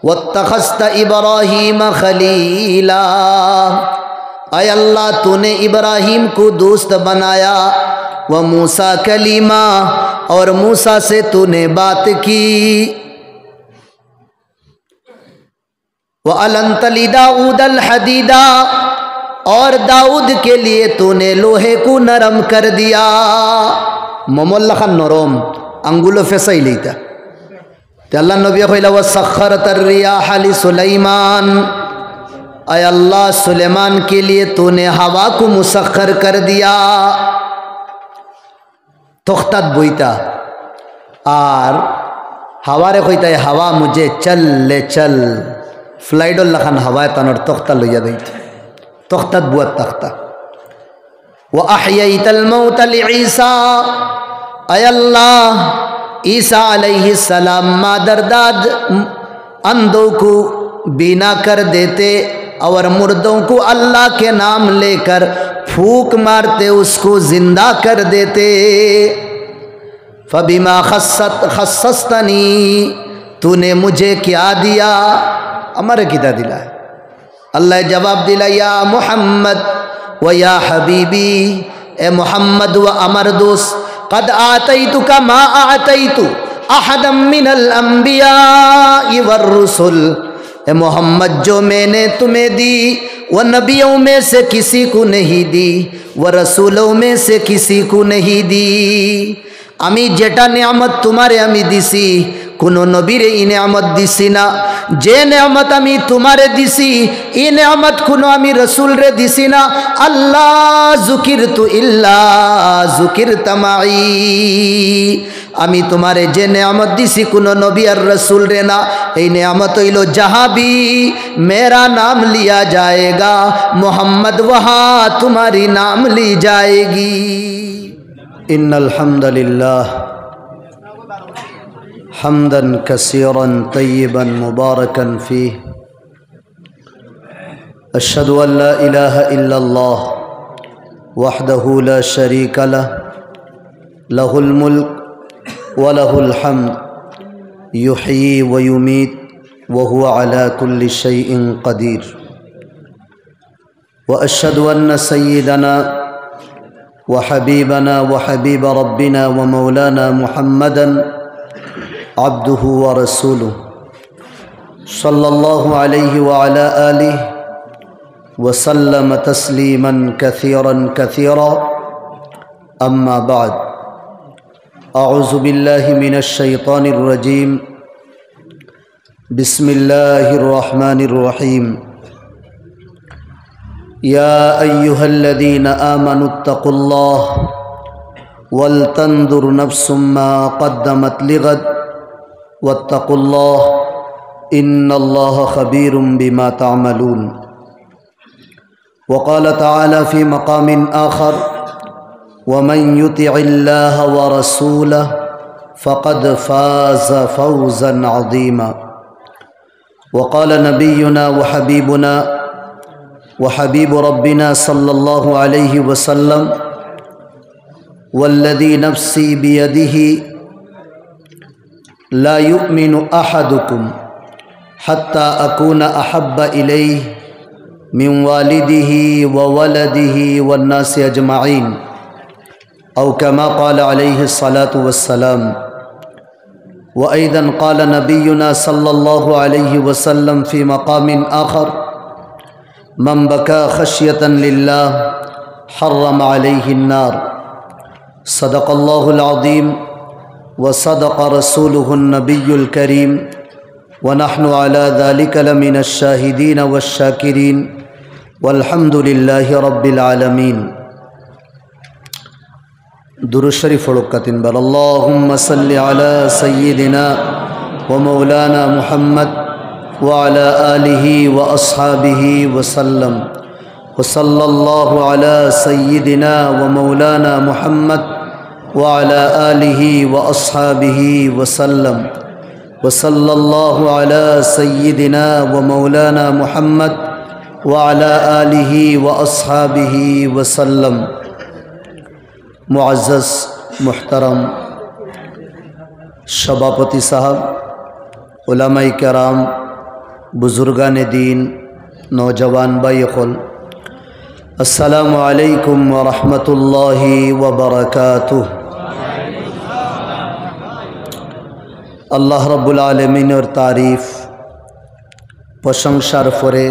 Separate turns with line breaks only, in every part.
वत्तखज़्ता इब्राहीम खलीला, ऐ अल्लाह तूने इब्राहीम को दोस्त बनाया, व मूसा कलीमा, और मूसा से तूने बात की, व अलनत ली दाऊदल हदीदा, और दाऊद के लिए तूने लोहे को नरम कर दिया। मोमल्ला नरम अंगुलो फेसाई लेता अल्लाह नबी कहला व सख्खरत अर्रियाह लि सुलैमान, ऐ अल्लाह सुलेमान के लिए तूने हवा को मुसख्खर कर दिया। तख्तात बोईता और हवारे कहता है हवा मुझे चल ले चल, फ्लाइडल लखान हवाए तानर तख्ता लइया दैत तख्तात बुआ तख्ता। व अहयैतल मौत लिईसा, ऐ अल्लाह ईसा अलैहिस्सलाम मादरदाद अंधों को बीना कर देते और मुर्दों को अल्लाह के नाम लेकर फूक मारते उसको जिंदा कर देते। फबिमा खस्सस्तनी, तूने मुझे क्या दिया, अमर किता दिला। अल्लाह जवाब दिला या मोहम्मद व या हबीबी, ए मोहम्मद व अमर दोस्त, कद आतैतुका मा आतैतु अहदम मिनल अंबिया वर्रुसुल, ए मोहम्मद जो मैंने तुम्हें दी वो नबियों में से किसी को नहीं दी, व रसूलों में से किसी को नहीं दी। आमी जेटा नेमत तुम्हारे आमी दिसी कोनो नबीरे इ नेमत दिसी ना, जे नेमत आमी तुम्हारे दिसी इ नेमत कोनो आमी रसूल रे दिसी ना। अल्लाह जुकिरतु इल्ला जुकिरता माई, आमी तुम्हारे जे नेमत दिसी कोनो नबी और रसूल रे ना, ए नेमत हइलो जहाँ भी मेरा नाम लिया जाएगा मोहम्मद वहाँ तुम्हारी नाम ली जाएगी। इन्नल हम्दुलिल्लाह हम्दन कसीरन तय्यिबन मुबारकन फीह, अशहदु अल्ला इलाहा इल्लल्लाह वहदहु ला शरीका लह, लहुल मुल्क व लहुल हम्द, युहयी व युमीत व हुवा अला कुल्लि शैइन कदीर। व अशहदु अन्न सय्यदना व हबीबना व हबीब रब्बिना व मौलाना मुहम्मदन अब्दुहु व रसूलुहु सल्लल्लाहु अलैहि व अला आलिहि व सल्लम तस्लीमन कसीरन कसीरा। अम्मा बाद, अऊज़ु बिल्लाहि मिनश शैतानिर रजीम, बिस्मिल्लाहिर रहमानिर रहीम। या अय्युहल्लज़ीना आमनुत्तक़ुल्लाह वलतंजुर नफ्सुम मा क़द्दमत लिग़द वत्तक़ुल्लाह इन्नल्लाह ख़बीरुम बिमा तअमलून। वक़ाल तआला फ़ी मक़ामिन आख़र वमन युतिइल्लाह व रसूलह फ़क़द फ़ाज़ फ़ौज़न अज़ीमा। वक़ाल नबियुना व हबीबुना व हबीब रब्बिना सल्लल्लाहु अलैहि वसल्लम, वल्लज़ी नफ़्सी बियदिही ला युमिनु अहदुकुम हत्ता अकूना अहब्बा इलैहि मिन वालिदिही व वलदिही वन्नासि अजमईन, औ कमा क़ाल अलैहि सलातु वस्सलाम। व ऐदन क़ाल नबियुना सल्लल्लाहु अलैहि वसल्लम फ़ी मक़ामिन आख़र, मन बका खश्यतन लिल्लाह हर्रम अलैहि अन्नार। सदक़ल्लाहुल अज़ीम व सदक़ रसूलुहुन नबियुल करीम व नहनु अला ज़ालिका लमिनश शाहिदीन वश्शाकिरीन वल्हम्दुलिल्लाहि रब्बिल आलमीन। दुरूद शरीफ पढ़ो कतिन बार। अल्लाहुम्मा सल्लि अला सय्यिदिना व मौलाना मुहम्मद व अला आलिहि व अस्हाबिहि वसल्लम, व सल्लल्लाहु अला सय्यिदिना व मौलाना मुहम्मद व अला आलिहि व अस्हाबिहि वसल्लम, व सल्लल्लाहु अला सय्यिदिना व मौलाना मुहम्मद व अला आलिहि व अस्हाबिहि वसल्लम। मुअज़्ज़ज़ मुहतरम सभापति साहब, उलमाए किराम, बुजुर्गान दीन, नौजवान भाई खुल, अस्सलामु अलैकुम व रहमतुल्लाहि व बरकातुह। अल्लाह रब्बुल आलमीन और तारीफ़ प्रशंसार फरे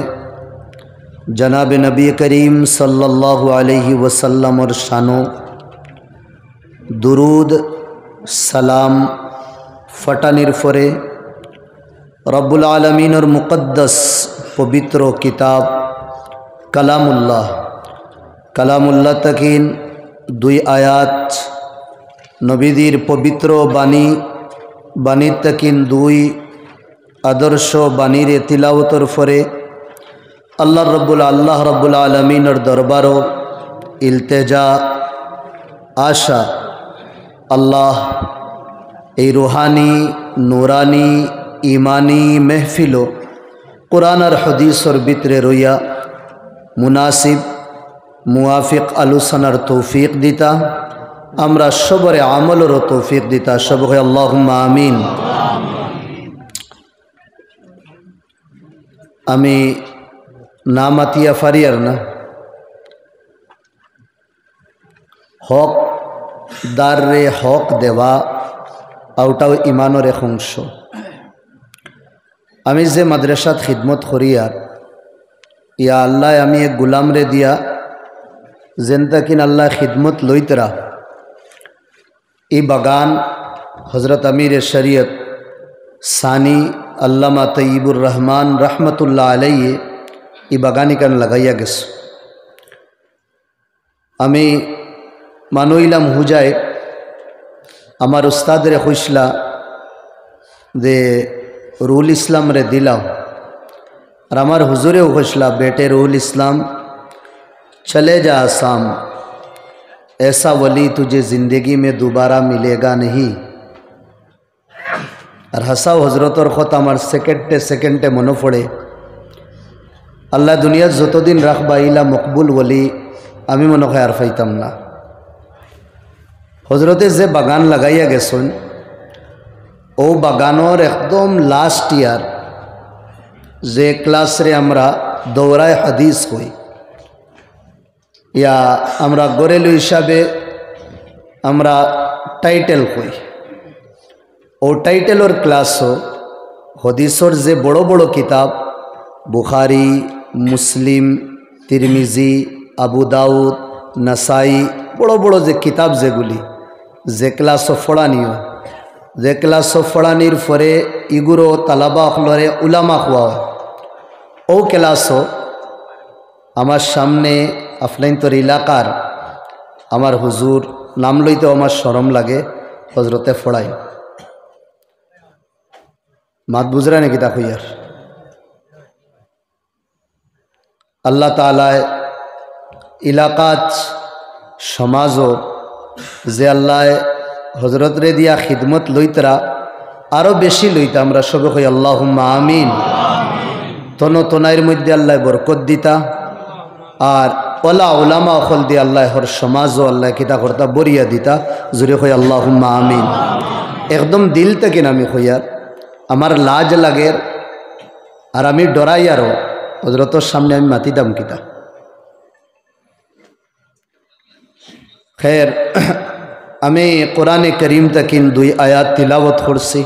जनाब नबी करीम सल्लल्लाहु अलैहि वसल्लम और शानो दुरूद सलाम फटानिर फरे रब्बुल आलमीन और मुक़द्दस पवित्र किताब कलामुल्लाह तकिन दुई आयात नबीदीर पवित्र बानी तकिन दुई आदर्श बानीर तिलावतर फरे अल्लाह रब्बुल आलमीन और दरबारो इल्तेजा आशा अल्लाह ए रूहानी नूरानी ईमानी महफिलो कुरान और हदीस और बितरे रोया मुनासिब मुआफिक आलोचनार तौफिक दिता आमरा सबरे आमल और तौफिक दिता सब है अल्लाहुम्मा आमीन। आमी नामातिया फारियार ना हक दार रे हक देवा आउटाও इमानर एक अंश। आमी जे माद्रासात खिदमत करियार या अल्लाह आमी एक गुलाम रे दिया जेन तकिन अल्लाह खिदमत लइतरा ई बागान हज़रत अमीर शरीयत सानी अल्लामा तय्यबुर रहमान रहमतुल्लाह अलैहि ई बागानी कान लगाइया गेस। आमी मानुइलाम हुजाए आमार उस्ताद रे खुशला दे रूल इस्लाम रे दिलाओ और आमार हुजूरे खुशला बेटे रूल इस्लाम चले जा आसाम, ऐसा वली तुझे ज़िंदगी में दोबारा मिलेगा नहीं। और हसाओ हजरत और ख़ुद आमार सेकेंडे सेकेंडे मनो पड़े अल्लाह दुनिया जत दिन राखबा इला मकबुल वली आमी मनो खार फाइताम ना। हजरते जे बागान लगाइया गेछन ओ बागानर एकदम लास्ट ईयर जे क्लास रे आमरा दौराए हदीस हई या आमरा गोरेलु हिसाबे आमरा टाइटेल हई ओ टाइटेल और क्लास हो हदीसर जे बड़ो बड़ो किताब बुखारी मुस्लिम तिरमिजी आबू दाऊद नसाई बड़ो बड़ो जे किताब जेगुली जे क्लास फड़ानियो जे क्लास फड़ानिर फरे इगुरो तालाबा अखलरे उलामा हुआ ओ क्लास आमार सामने अफलाइनतर इलाकार आमार हुजूर नाम लईते आमार शरम लागे हजरते फड़ाई मात बुझरा ने किता यार अल्लाह ताला इलाकात समाजो जे अल्लाह हजरत रे दिया खिदमत लइतरा आरो बेशी लइता आमरा सबे कई अल्लाहुम्मा आमीन। तनो तनाइर मध्य अल्लाह बरकत दिता और ओला उलामा अखल दिया अल्लाह हर समाजो अल्लाह किता करता बरिया दिता जुरे कई अल्लाहुम्मा आमीन। एकदम दिल तक नामी यार आमार लाज लागे और आमी डराई आरो हजरतर सामने आमी माती दाम किता खैर आमी कुरान करीम तकिन दुई आयात तिलावत करसी।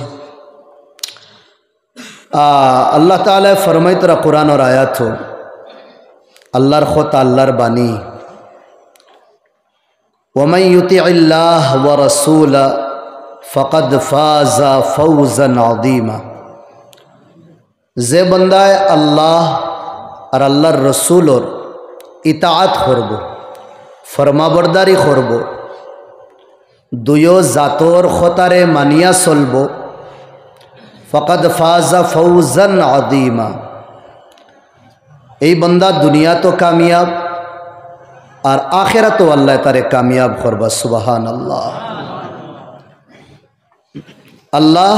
अल्लाह ताला फरमाई तरा कुरान और आयात हो अल्लाहर खुद अल्लाहर बानी वमन युतिइल्लाह व रसूला फ़क़द फ़ाज़ा फ़ौज़न अज़ीमा। जे बंदाए अल्लाह और अल्लाहर रसूल और इताअत करबो फरमाबरदारी करबो दुयो जातोर खोतारे मानिया चलबो फ़क़द फ़ाज़ा फ़ौज़न अज़ीमा। ए बंदा दुनिया तो कामयाब और आखिरत तो अल्लाह तारे कामयाब करबा। सुबहान अल्लाह। अल्लाह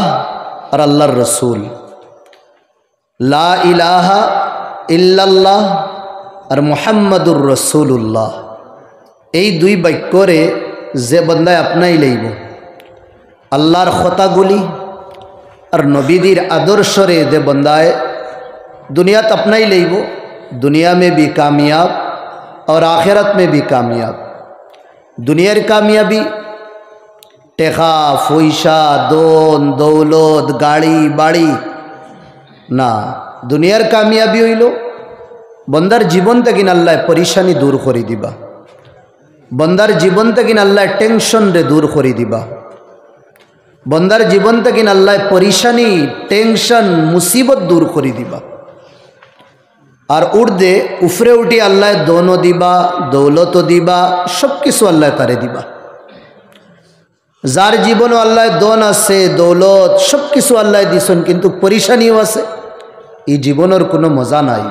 और अल्लाहर रसूल ला इलाहा इल्लल्लाह और मुहम्मदुर रसूलुल्लाह এই দুই বাক্যরে যে বন্দায় আপনাই লইব আল্লাহর কথাগুলি আর নবীদের আদর্শরে যে বন্দায় दुनिया तो अपना ही लेबो, दुनिया में भी कामयाब और आखिरत में भी कामयाब। दुनियार कामयाबी टेका फैसा दन दौलत गाड़ी बाड़ी ना, दुनियार कामयाबी हইল बंदार जीवन तकिन अल्लाह परेशानी दूर करी दिबा, बंदार जीवन तकिन अल्लाह टेंशन रे दूर करी दिबा, बंदार जीवन तकिन अल्लाह परेशानी टेंशन मुसीबत दूर करी दिबा। और उर्दे उफरे उठी अल्लाह दोनों दिबा, दौलत दिबा, सब किसु अल्लाह तारे दिबा। जार जीवन अल्लाह दोन आसे दौलत सब किसु अल्लाह दिसन, किन्तु परेशानी आसे, ये जीवनर कोनो मजा नाई।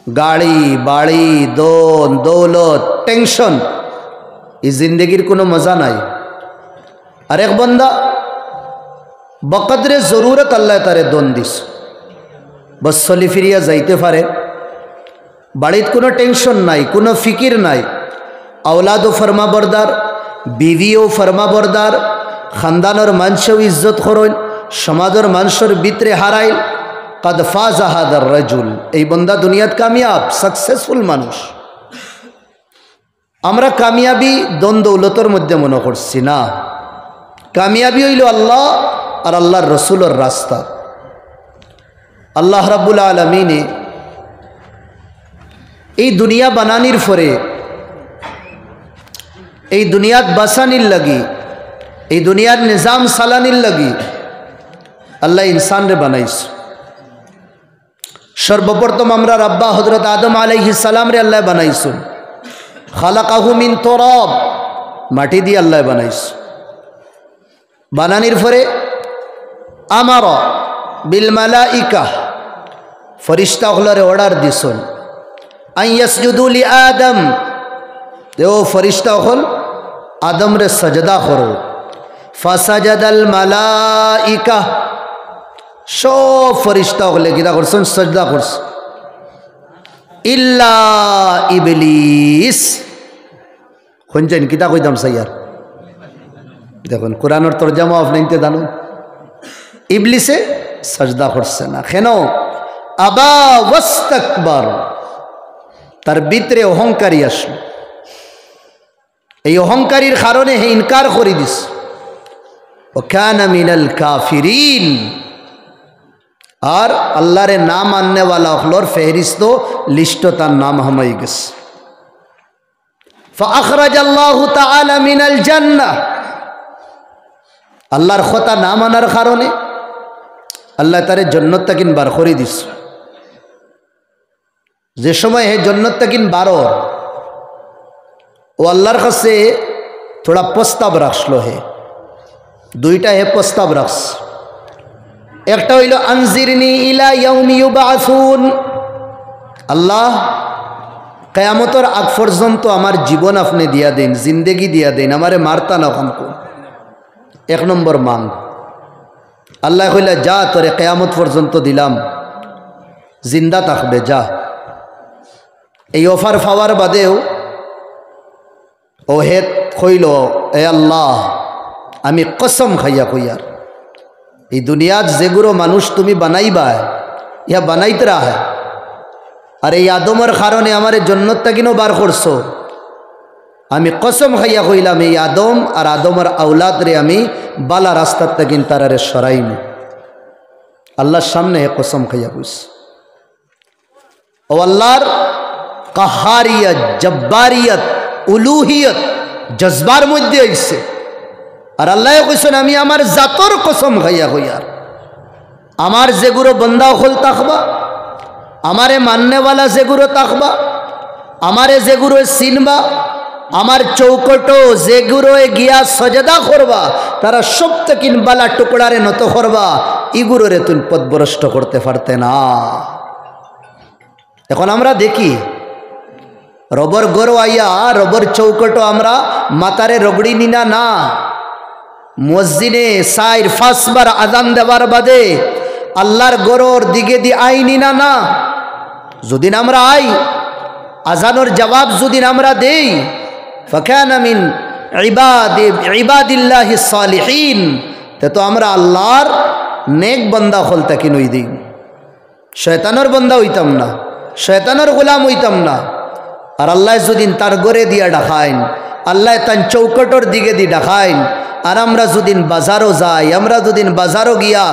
गाड़ी बाड़ी दोन दौलत टेंशन, ये जिंदगीर कोनो मजा नाई। और एक बंदा बकद्रे जरूरत अल्लाह तारे दोन दिस, बस चली फिरिया जाइते पारे, बाड़ीत कोनो टेंशन नाई, कोनो फिकिर नाई, औलादो फरमा बरदार, बीविओ फरमा बरदार, खानदानर मानसेও इज्जत करेन, समाजर मानसर भितरे हाराइल। कद फाज हादार रजुल, এই बंदा दुनियात कामयाब सक्सेसफुल मानुष। আমরা কামিয়াবি দন দৌলতর মধ্যে মনে করছি না, কামিয়াবি হইল আল্লাহ আর আল্লাহর রসুলের রাস্তা। আল্লাহ রাব্বুল আলামিনে এই দুনিয়া বানানির পরে, এই দুনিয়াত বাসানির লাগি, এই দুনিয়ার নিজাম সালানির লাগি আল্লাহ ইনসান রে বানাইছে। सर्वप्रथम আমরা रब्बा हजरत आदम आलैहिस सलाम रे अल्लाह बनाइछुन, खालाकाहु मिन तुराब, माटी दिए अल्लाह बनाइछ। बानानिर परे आमारा बिल मालाइका, फरिश्ता हलरे ऑर्डर दिछुन आन यसजुदु लि आदम, देओ फरिश्ता हल आदम रे सजदा करो। फासाजादाल मालाइका, सब फरिश्ता हले किता करछन सजदा करछ, इल्ला इबलिस। শুনছেন কিতা কইতাম সাইয়ার, দেখুন কোরআনের তরজমা আপনি নিতে জানুন। ইবলিসে সজদা করছে না কেন? আবা ওয়াস্তাকবার, তার ভিতরে অহংকারী আসলো, এই অহংকারীর কারণে হে ইনকার করে দিস। ও কানা মিনাল কাফিরিন, और अल्लाह रे नाम मानने वाला अखलोर फहरिस्तो लिस्ट तार नाम हमाई गस। फ़अख़रज अल्लाहु ताआला मिनल जन्नह, अल्लाहर खोता नाम आनार कारणে अल्लाह तारे जन्नत तकिन बार करे दिस। जे समय है जन्नत तकिन बारोर ও আল্লাহর কাছে थोड़ा प्रस्ताव রাখলো है, দুইটা है प्रस्ताव রাখস। একটা হইল আনজিরনি ইলা ইয়াউমি ইউবাসুন, আল্লাহ কিয়ামতের আগ পর্যন্ত আমার জীবন আপনি দিয়া দেন, জিন্দেগি দিয়া দেন, আমারে মারতা না কমকো। এক নম্বর মাং। আল্লাহ কইলা যা তোরে কিয়ামত পর্যন্ত দিলাম, জিন্দা থাকবে যা। এই অফার পাওয়ার বাদেও ও হেত কইল এ আল্লাহ আমি কসম খাইয়া কইয়ার, এই দুনিয়াত যেগুলো মানুষ তুমি বানাইবা ইয়া বানাইতে রাহা, আর এই আদমের কারণে আমারে জন্নত তাকিনও বার করছো, আমি কসম খাইয়া কইলাম এই আদম আর আদমের আওলাদ রে আমি বালা রাস্তার তাকিন তারারে সরাইম। আল্লাহর সামনে হে কসম খাইয়া কইস। ও আল্লাহর কাহারিয়ত, জব্বারিয়ত, উলুহিয়ত জজবার মধ্যে আইছে। আর আল্লাহ কইছেন আমি আমার জাতর কসম খাইয়া কইয়ার, আমার যেগুলো বন্দা হল তাকবা, আমারে মাননেওয়ালা যেগুলো তাকবা, আমারে যেগুলো চিনবা, আমার চৌকটো যেগুলো গিয়া সজদা করবা, তারা সব তকিন বালা টুকরারে নত করবা, ইগুলোরে তুমি পথভ্রষ্ট করতে পারতে না। এখন আমরা দেখি রবর গরো আইয়া রবর চৌকটো আমরা মাতারে রগড়ি নিনা না, মসজিদে সাইর ফাঁসবার আজান দেওয়ার বাদে আল্লাহর গরোর দিকে দি আইনি না না। যদি আমরা আই আজানোর জবাব যদি আমরা দেই, ফাকানা মিন ইবাদিল্লাহিস সালিহিন, তে তো আমরা আল্লাহর নেক বান্দা হল তাকে নই দিই। শয়তানের বন্দা হইতাম না, শয়তানের গোলাম হইতাম না। আর আল্লাহ যদিন তার গড়ে দিয়া ডাকাইন, আল্লাহ তার চৌকটর দিকে দিয়ে ডাকাইন, আর আমরা যদিন বাজারও যাই, আমরা যদিন বাজারও গিয়া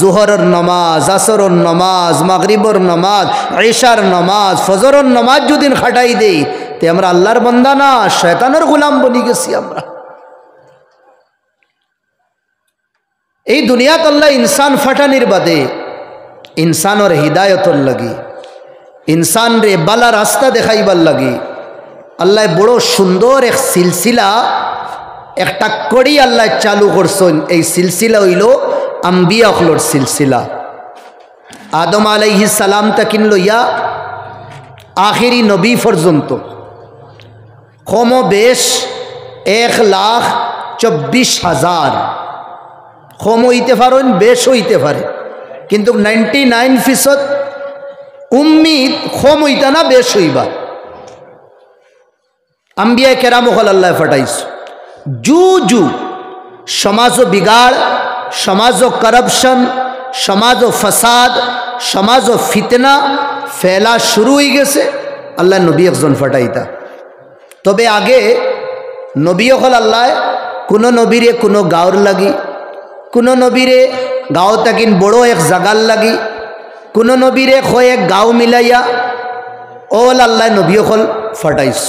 জোহরের নমাজ, আসরের নমাজ, মাগরিবর নমাজ, ঈশার নমাজ, ফজরের নমাজ যদিন খাটাই দেই, তে আমরা আল্লাহর বান্দা না, শয়তানের গোলাম বনি গেছি আমরা। এই দুনিয়াত আল্লাহ ইনসান ফাটানির বাদে ইনসানের হিদায়তর লাগি, ইনসান রে বালা রাস্তা দেখাইবার লাগি আল্লাহ বড় সুন্দর এক সিলসিলা, একটা কড়ি আল্লাহ চালু করছেন। এই সিলসিলা হইল আম্বিয়া হলোর সিলসিলা। আদম আলাইহিস সালাম তাকিন লইয়া আখিরি নবী পর্যন্ত কমবেশ 1,24,000 কম হইতে পারেন, বেশ হইতে পারে, কিন্তু 99% উম্মিদ কম হইতা না, বেশ হইবা। আম্বিয়া কেরাম হল আল্লাহ ফাটাইছ। জু সমাজ বিগাড়, সমাজ করপশন, সমাজ ফসাদ, সমাজ ফিতনা ফেলা শুরু হয়ে গেছে, আল্লাহ নবী একজন ফাটাইতা। তবে আগে নবী হল আল্লাহ কোনো নবীরে কোনো গাঁওর লাগি, কোনো নবীরে গাঁও তাকিন বড় এক জাগার লাগি, কোনো নবীরে কয়েক গাঁও মিলাইয়া ওল আল্লাহ নবী হল ফাটাইছ।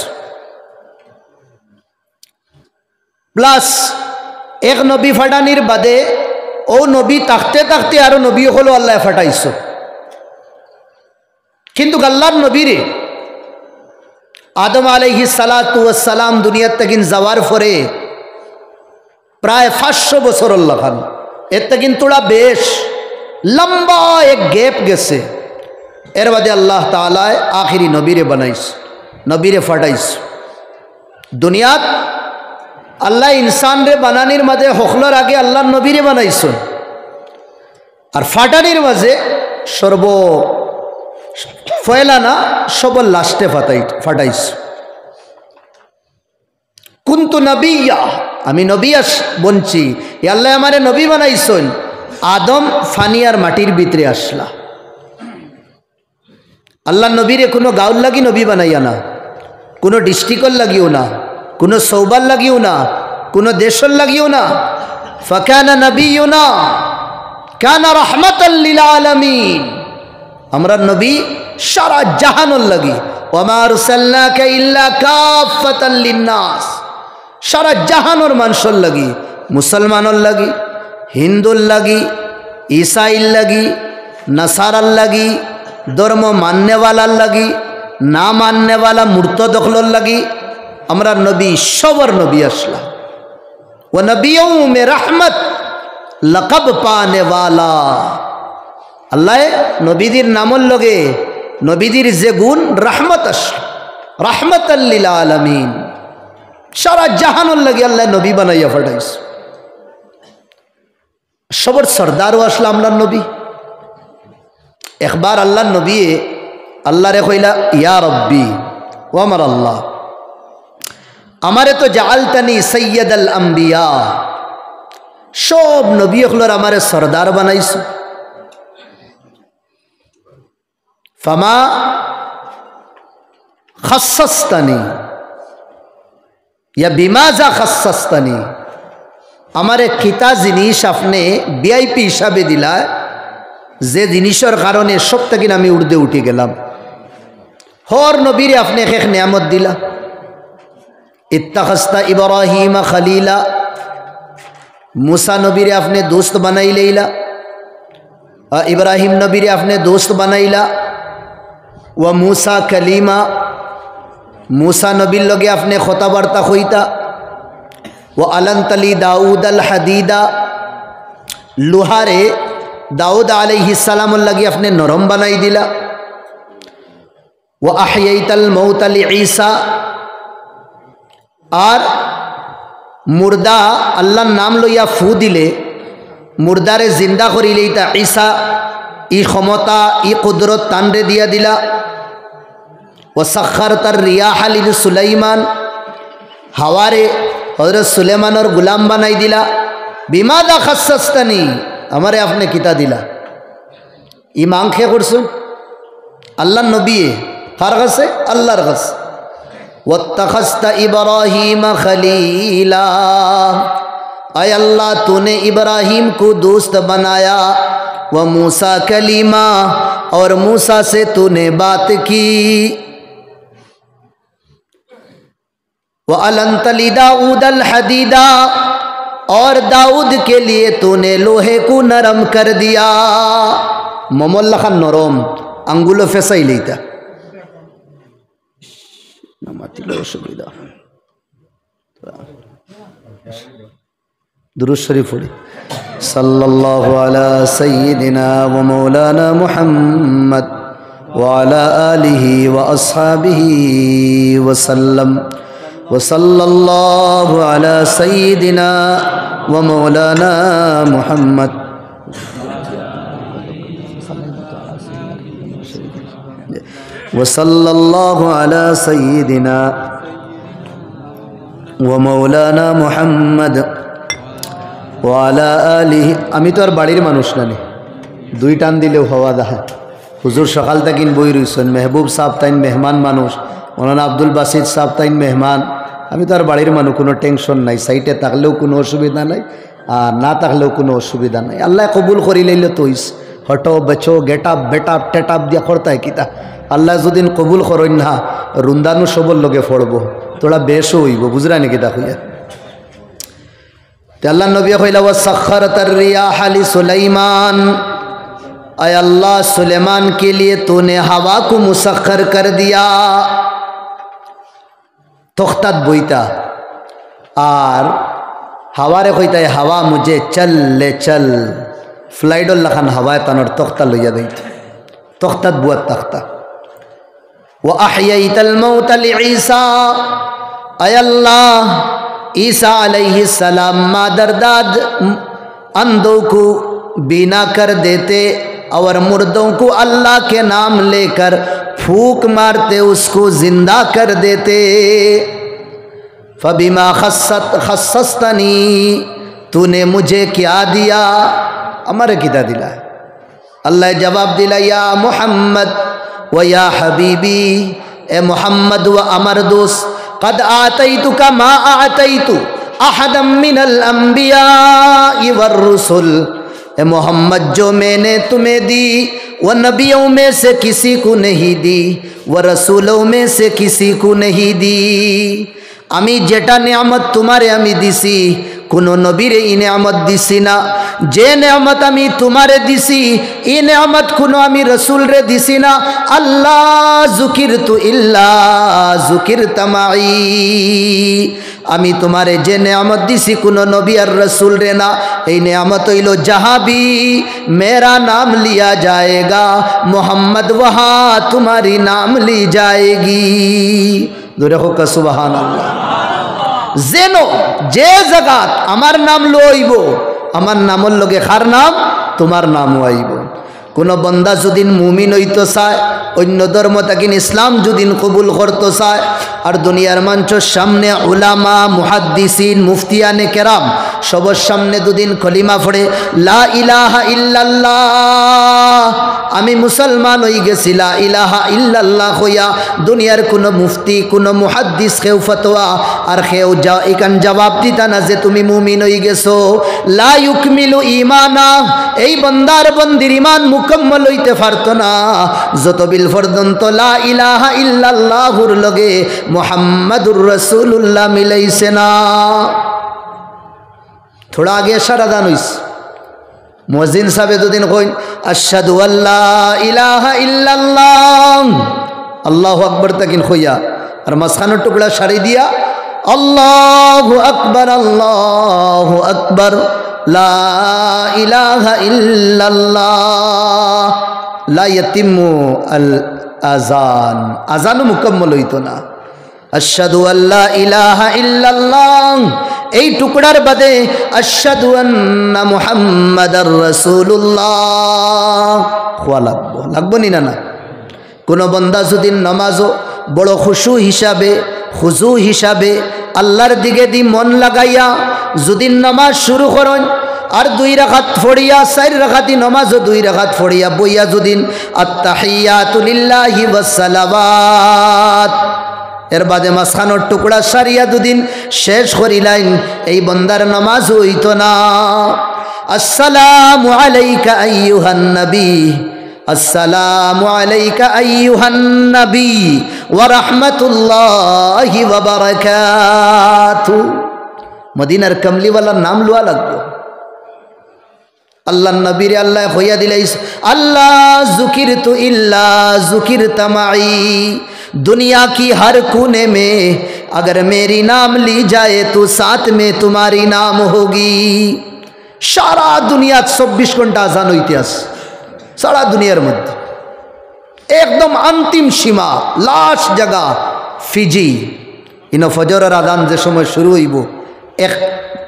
প্লাস এক নবী ফাটানির বাদে ও নবী থাকতে থাকতে আরো নবী হলো আল্লাহ ফাটাইছ। কিন্তু আল্লাহর নবীরে আদম আলাইহিস সালাতু ওয়াস সালাম দুনিয়ার তাকিন যাওয়ার পরে প্রায় 500 বছর লাগান, এর তাকিন তোড়া বেশ লম্বা এক গ্যাপ গেছে। এর বাদে আল্লাহ তাআলা আখিরি নবীরে বানাইছ, নবীরে ফাটাইছ। দুনিয়াত আল্লাহ ইনসান রে বানানির মাঝে হকলার আগে আল্লাহর নবীরে বানাইছেন, আর ফাটানির মাঝে সর্ব ফয়লা না সবল লাস্টে ফাটাইছ। কুন্তু নবিয়া, আমি নবী বলছি, আল্লাহ আমারে নবী বানাইছেন। আদম ফানিয়ার মাটির ভিতরে আসলা। আল্লাহ নবীরে কোনো গাঁওর লাগি নবী বানাইয়া না, কোনো ডিস্ট্রিক্টর লাগিও না, কোনো সৌবার লাগিও না, কোনো দেশের লাগিও না। ফাকানা নবিয়ুনা কানা রাহমাতাল লিল আলামিন, আমরা নবী সারা জাহানের লাগি। ওয়া আরসালনাকা ইল্লা কাফাতাল লিন্নাস, সারা জাহানের মানুষের লাগি, মুসলমানের লাগি, হিন্দুর লাগি, ঈসাইর লাগি, নাসারার লাগি, ধর্ম মাননেওয়ালার লাগি, না মাননেওয়ালা মুর্তদখলর লাগি, আমরা নবী সবার নবী আসলা। ও নবিয়্যুম মে রহমত লকব পানে ওয়ালা, আল্লাহ নবীদের নামর লগে নবীদের যে গুণ রহমত আসল, রহমতাল লিল আলামিন, সারা জাহানের লাগে আল্লাহ নবী বানাইয়া ফাটাইছ। সবর সর্দারও আসলা আমরা নবী। একবার আল্লাহ নবী আল্লাহরে কইলা, ইয়া রব্বি, ও আমার আল্লাহ, আমারে তো জাআলতানি সৈয়দুল আম্বিয়া, সব নবী হলর আমারে সর্দার বানাইছ। ফামা খাসসাসতানি ইয়া বিমাজা খাসসাসতানি, আমারে কিতা জিনিস আপনি ভিআইপি হিসাবে দিলা, যে জিনিসের কারণে সব থেকে আমি উর্দে উঠে গেলাম। হর নবীরে আপনি এক নিয়ামত দিলা। ইত্তাখাজতা ইব্রাহিম খলিলা, मूसा नबीरे आपने दोस्त बनाई लेला, इब्राहिम नबीरे आपने दोस्त बनाईला। व मूसा कलीमा, मूसा नबीर लगे आपने खोता बार्ता खोईता। व अलन तली दाऊद अल हदीदा, लोहारे दाऊद अलैहिस्सलाम लगे आपने नरम बनाई दिला। व अहयैतल मौत अल ईसा, और मुर्दा अल्लाह नाम लइया फू दिले मुर्दारे जिंदा करी लईता ईसा, इ क्षमता इ कुदरत तानरे दिया दिला। व सख्खरतर रियाह लिल सुलाइमान, हवारे हजरत सुलेमान और गुलाम बनाई दिला। बिमादा खस्सस्तनी, हमारे आपने किता दिला। इ मांग खे करसुन আল্লাহ নবী কার কাছে? আল্লাহর কাছে। ওয়াত্তাখাযতা ইব্রাহিম খলীলা, আয় अल्लाह तूने इब्राहिम को दोस्त बनाया, व मूसा कलीमा, और मूसा से तूने बात की, व अलंत ली दाऊद अल हदीदा, और दाऊद के लिए तूने लोहे को नरम कर दिया। मोमल्ला खान नरम आंगुलो फेसाई लेता सुविधा दुरूद शरीफ पढ़ी। सल्लल्लाहु अला सय्यिदिना व मौलाना मुहम्मद व अला आलिहि व अस्हाबिहि व सल्लम। व सल्लल्लाहु अला सय्यिदिना व मौलाना मुहम्मद व सल्लल्लाहु अला सय्यिदिना व मौलाना मुहम्मद ওয়ালা আলিহি। আমি তো আর বাড়ির মানুষ নানি, দুই টান দিলেও হওয়া দেখা। হুজুর সকাল তাকিন বই রইছেন, মেহবুব সাহেব তাইন মেহমান মানুষ, মৌলানা আব্দুল বাসিদ সাহেব তাইন মেহমান। আমি তো আর বাড়ির মানুষ, কোনো টেনশন নাই, সাইটে থাকলেও কোনো অসুবিধা নাই, আর না থাকলেও কোনো অসুবিধা নাই। আল্লাহ কবুল করি লইলে তৈস হটো বেচো গেটাপ বেটাপ টেটাপ দিয়া করতায় কিতা। আল্লাহ যদিন কবুল করেন না, রুন্দানু সবর লগে ফড়ব, তোরা বেশও হইব, বুঝরা নাকি তা হইয়া। अल्लाह नबी कइला वसख्खरत अर्रियाह लिसुलैमान, आय अल्लाह सुलेमान के लिए तूने हवा को मुसख्खर कर दिया। तख्तात बोईता और हवारे कइता हवा मुझे चल ले चल, फ्लाइडल लखान हवाए तानर तख्ता लइया दैत, तख्तात बुआ तख्ता। व अहयैतल मौत लिईसा, आय अल्लाह ईसा अलैहिस्सलाम मादरदाद अंधों को बीना कर देते और मुर्दों को अल्लाह के नाम लेकर फूक मारते उसको जिंदा कर देते। फबिमा खस्सस्तनी, तूने मुझे क्या दिया? अमर किता दिला? अल्लाह जवाब दिला, या मोहम्मद व या हबीबी, ए मोहम्मद व अमर दोस्त, कद आतैतुका मा आतैतु अहदम मिनल अंबिया वर्रुसुल, ए मोहम्मद जो मैंने तुम्हें दी वो नबियों में से किसी को नहीं दी, वो रसूलों में से किसी को नहीं दी। आमी जेटा नेमत तुम्हारे आमी दिसी कोनो नबीरे इ नेमत दिसी ना, जे नेमत आमी तुम्हारे दिसी इ नेमत कोनो आमी रसूल रे दिसी ना। अल्लाह जुकिरतु इल्ला जुकिरता माई, आमी तुम्हारे जे नेमत दिसी कोनो नबी और रसूल रे ना, ए नेमत हइलो जहाँ भी मेरा नाम लिया जाएगा मोहम्मद वहाँ तुम्हारी नाम ली जाएगी। दूरे हो का सुबहान अल्लाह। जेनो जे जगत आमार नाम लइब, आमार नामर लगे खार नाम तुम्हार नाम आइब। कोनो बंदा जदिन मुमिन हইতো চায়, অন্য ধর্ম তাকিন ইসলাম যদিন কবুল করতে চায়, আর দুনিয়ার মানুষের সামনে উলামা মুহাদ্দিসিন মুফতিয়ানে কেরাম সবার সামনে দুদিন কলিমা পড়ে লা ইলাহা ইল্লাল্লাহ, আমি মুসলমান হয়ে গেছি লা ইলাহা ইল্লাল্লাহ হইয়া, দুনিয়ার কোনো মুফতি কোনো মুহাদ্দিস কেউ ফতোয়া আর কেউ যা এখান জবাব দিতা না যে তুমি মুমিন হয়ে গেছো। লা ইউকমিলু ঈমানা, এই বান্দার বন্দির ঈমান মুকম্মল হইতে পারতো না যতবিল পর্যন্ত লা ইলাহা ইল্লাল্লাহুর লগে মুহাম্মাদুর রাসূলুল্লাহ মিলাইছে না। थोड़ा आगे इशारा दान हुई मुअज्जिन साहब दुदिन कइं अशहदु अल्ला इलाहा इल्लल्लाह, अल्लाहु अकबर तकिन खोया और मसखानो टुकड़ा सारी दिया अल्लाहु अकबर ला इलाहा इल्लल्लाह। ला यतिम्मु अल आजान, आजान मुकम्मल हইতো না। अशहदु अल्ला इलाहा इल्लल्लाह এই টুকরার বাদে আশহাদু আন্না মুহাম্মাদার রাসূলুল্লাহ খোয়া লাগবো নি না? কোনো বান্দা যদি নামাজও বড় খুশু হিসাবে খুজু হিসাবে আল্লাহর দিকে দি মন লাগাইয়া যদি নামাজ শুরু করেন, আর 2 রাকাত পড়িয়া 4 রাকাতি নামাজও 2 রাকাত পড়িয়া বইয়া যদিন আত্তাহিয়াতু লিল্লাহি ওয়াস সালাওয়াত এর বাদে মাঝখানোর টুকরা সারিয়া দুদিন শেষ করিলাইন এই বন্দার নামাজ হইতো না। আসসালামু আলাইকা আইয়ুহান নবী, আসসালামু আলাইকা আইয়ুহান নবী ওয়া রাহমাতুল্লাহি ওয়া বারাকাতু। মদিনার কমলিওয়ালার নাম লওয়া লাগবে। আল্লাহ নবীরে আল্লাহ হইয়া দিলাইস, আল্লাহ যুকিরতু ইল্লা যুকিরতা মাই, दुनिया की हर कोने में अगर मेरी नाम ली जाए तो साथ में तुम्हारी नाम होगी। सारा दुनिया 24 घंटा आजान হইতে আছে सारा दुनियार मध्य एकदम अंतिम सीमा लास्ट जगह फिजी इनो फजर आजान जे समय शुरू হইব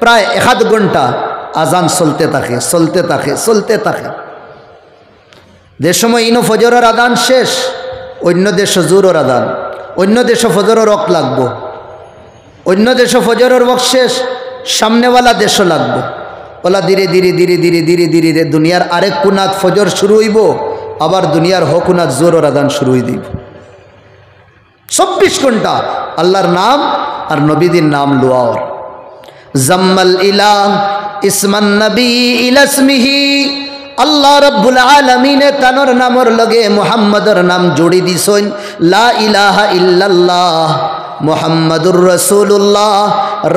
प्राय 1 घंटा आजान चलते থাকে যে সময় ইনো ফজরের আজান শেষ অন্য দেশ জোরের আজান, অন্য দেশ ফজরের রক লাগবো, অন্য দেশ ফজরের রক শেষ সামনেওয়ালা দেশও লাগবো। ওলা ধীরে ধীরে ধীরে ধীরে ধীরে ধীরে দুনিয়ার আরেক কোনাত ফজর শুরু হইব, আবার দুনিয়ার হকুনাত জোরের আজান শুরু হয়ে দিব। 24 ঘন্টা আল্লাহর নাম আর নবীদের নাম লোয়ার। জাম্মাল ইলাহ ইসমান নবী ইলাসমিহি, আল্লাহ রব্বুল আলামিনে তানোর নামর লগে মুহাম্মদর নাম জোড়ি দিছেন। লা ইলাহা ইল্লাল্লাহ মুহাম্মাদুর রাসূলুল্লাহ,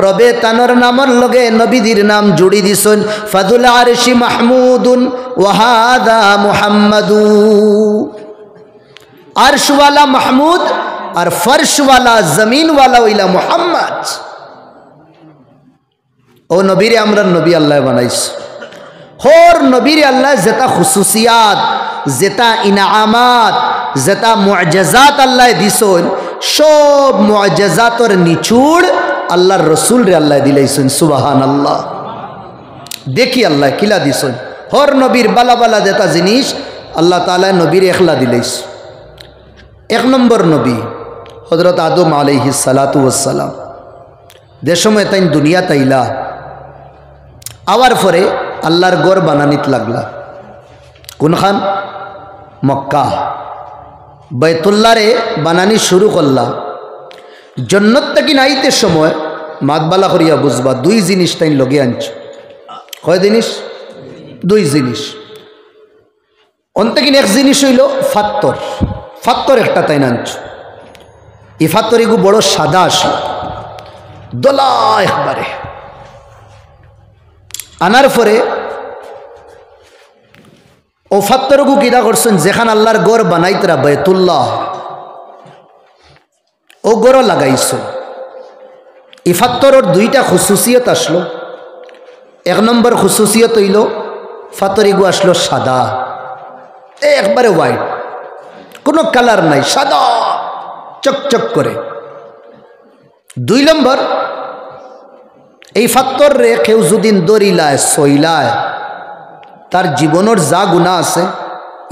রবে তানোর নামর লগে নবীদের নাম জোড়ি দিছেন। ফাদুল আরশি মাহমুদুন ওয়া হাদা মুহাম্মাদু, আরশওয়ালা মাহমুদ আর ফরশওয়ালা জমিনওয়ালা হইলা মুহাম্মদ। ও নবীরে আমরা নবী আল্লাহ বানাইছে। হোর নবীর আল্লাহ যেটা খুসুসিয়াত, যেটা ইনামাত, যেটা মুআজিজাত আল্লাহ দিছেন, সব মুআজিজাতর নিচুড় আল্লাহর রসুল রে আল্লাহ দিলাইছেন। সুবহানাল্লাহ। দেখি আল্লাহ কিলা দিছেন। হোর নবীর বালা বালা যেটা জিনিস আল্লাহ তাআলা নবীর একলা দিলাইছে। 1 নম্বর নবী হযরত আদম আলাইহিস সালাতু ওয়াস সালাম। যে সময় তাই দুনিয়া তাইলা আওয়ার পরে আল্লাহর ঘর বানানিত লাগলা। কোনখান? মক্কা বাইতুল্লাহরে বানানি শুরু করলা। জন্নত থেকে নাইতে সময় মাতবালা করিয়া বুঝবা 2 জিনিস তাই লগে আনছ। কয় জিনিস? 2 জিনিস। অন্তেকিন 1 জিনিস হইল ফাত্তর। ফাত্তর একটা তাই আনছ। এই ফাত্তর এগু বড় সাদা আসলো দোলা একবারে। আনার পরে ও ফাত্তরকু কিদা করছেন যেখান আল্লাহর গড় বানাইতরা বাইতুল্লাহ, ও গড় লাগাইছ। এই ফাত্তরের 2টা খুসুসিয়ত আসলো। 1 নম্বর খুসুসিয়ত হইল ফাত্তরিগু আসলো সাদা, একবারে হোয়াইট, কোনো কালার নাই, সাদা চকচক করে। 2 নম্বর এই ফাত্তর রে কেউ যদি দরিলায় সইলায় তার জীবনের যা গুনাহ আছে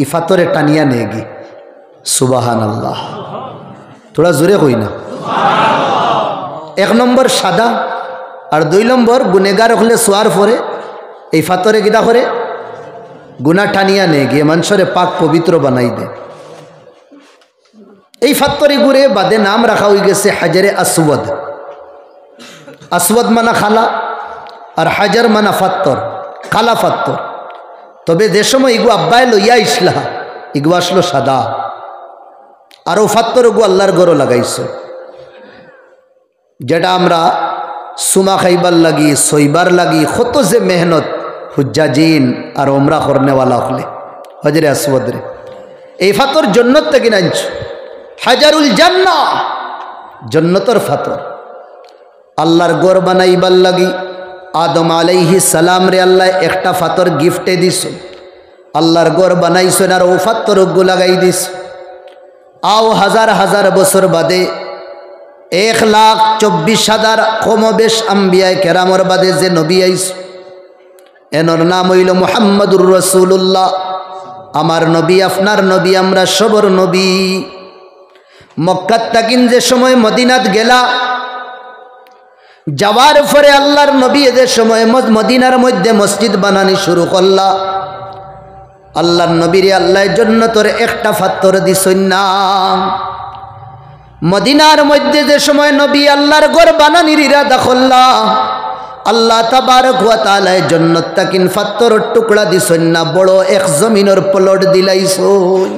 এই ফাত্তরে টানিয়া নেগি। সুবহানাল্লাহ। তোরা জোরে কই না। 1 নম্বর সাদা আর 2 নম্বর গুনেগার হলে সোয়ার পরে এই ফাত্তরে কিদা করে গুনাহ টানিয়া নেগি, মানুষরে পাক পবিত্র বানাই দে। এই ফাত্তরে গুরে বাদে নাম রাখা হয়ে গেছে হাজারে আসওয়াদ। আসওয়াদ মানা খালা আর হাজার মানা ফাত্তর, কালা ফাত্তর। তবে যে সময় ইগু আব্বাই লইয়া ইসলা ইগু আসলো সাদা। আর ও ফাত্তর গু আল্লাহর গড় লাগাইছে, যেটা আমরা সুমা খাইবার লাগি সইবার লাগি কত যে মেহনত হুজ্জাজিন আর ওমরা করনেওয়ালা হলে হজরে আসওয়াদ রে। এই ফাত্তর জন্নত থেকে নাইছ, হাজারুল জান্নাহ, জন্নতর ফাত্তর। আল্লাহর গড় বানাইবার লাগি আদম আলাইহিস সালাম রে আল্লাহ একটা ফাত্তর গিফটে দিছ। আল্লাহর গড় বানাইছেন আর ও ফাত্তর গু লাগাই দিছ। আও হাজার হাজার বছর বাদে 1,24,000 কমবেশ আম্বিয়ায়ে কেরামর বাদে যে নবী আইস, এনর নাম হইল মুহাম্মাদুর রাসূলুল্লাহ। আমার নবী, আপনার নবী, আমরা সবর নবী। মক্কাত তাকিন যে সময় মদিনাত গেলা, যাওয়ার পরে আল্লাহর নবী এদের সময় মদিনার মধ্যে মসজিদ বানানি শুরু করলা। আল্লাহর নবীরে আল্লাহ জান্নাতের একটা পাথর দিছেন না। মদিনার মধ্যে যে সময় নবী আল্লাহর ঘর বানানির ইরাদা করলা, আল্লাহ তাবারক ওয়া তাআলা জান্নাত তাকিন পাথরের টুকরা দিছেন না, বড় এক জমিনের প্লট দিলাইছেন।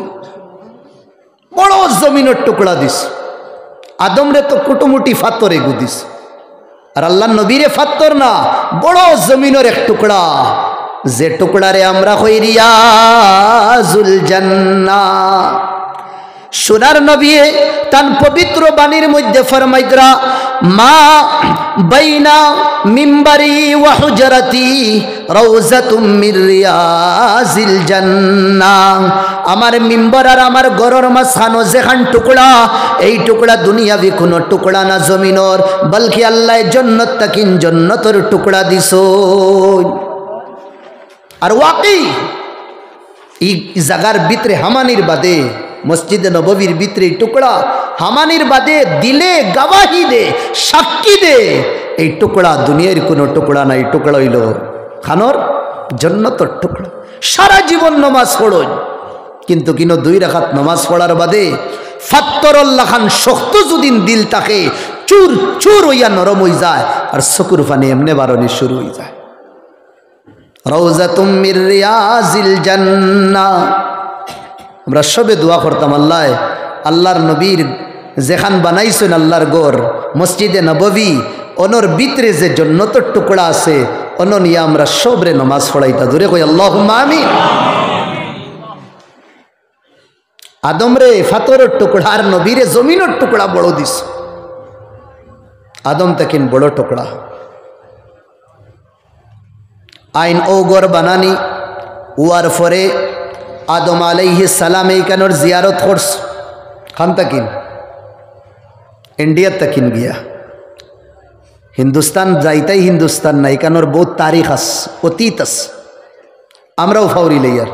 বড় জমিনের টুকরা দিস। আদমরে তো কুটুমুটি পাথরে গুদিস, আর আল্লাহর নবীরে পাথর না, বড় জমিনের এক টুকরা, যে টুকরারে আমরা কই রিয়াজুল জান্নাহ। সোনার নবী তান পবিত্র বাণীর মধ্যে ফরমাইতরা, মা বাইনা মিম্বারি ওয়া হুজরাতি রাউযাতুম মির রিয়াজিল জান্নাহ। আমার মিম্বার আর আমার ঘরের মাঝখানো যেখান টুকরা, এই টুকরা দুনিয়াবি কোনো টুকরা না জমিনর, বলকি আল্লাহ জান্নাত তাকিন জান্নাতের টুকরা দিছই। আর ওয়াকি এই জায়গার ভিতরে হামানির বাদে, মসজিদে নববীর ভিতরে টুকরা হামানির বাদে দিলে গবাহি দে, সাক্ষী দে, এই টুকরা দুনিয়ার কোনো টুকরা নাই। টুকরা হইল খানোর জান্নাতের টুকরা। সারা জীবন নমাজ পড়ুন, কিন্তু কিনো 2 রাকাত নমাজ পড়ার বাদে ফাত্তরল্লাহ খান শক্ত যদিন দিল থাকে, চুর চুর হইয়া নরম হয়ে যায়, আর চকুর পানি এমনি বারণি শুরু হয়ে যায়। রাউযাতুম মির রিয়াজিল জান্নাহ। আমরা সবে দোয়া করতাম, আল্লাহ আল্লাহর নবীর যেখান বানাইছেন আল্লাহর ঘর মসজিদে নববী, অনর ভিতরে যে জান্নাতের টুকরা আছে, অন নিয়ে আমরা সবরে নামাজ পড়াইতা। দূরে কই আল্লাহুম্মা আমিন। আদমরে ফাতরের টুকরা আর নবীরে জমিনের টুকরা বড় দিস। আদম তাকিন বড় টুকরা। আইন ও গড় বানানি ওয়ার পরে আদম আলাইহিস সালাম এইখানোর জিয়ারত করস। খান তাকিন ইন্ডিয়ার তাকিন গিয়া, হিন্দুস্তান যাইতাই হিন্দুস্তান না, এখানোর বহুত তারিখ আস, অতীত আস। আমরাও ফাউরি লইয়ার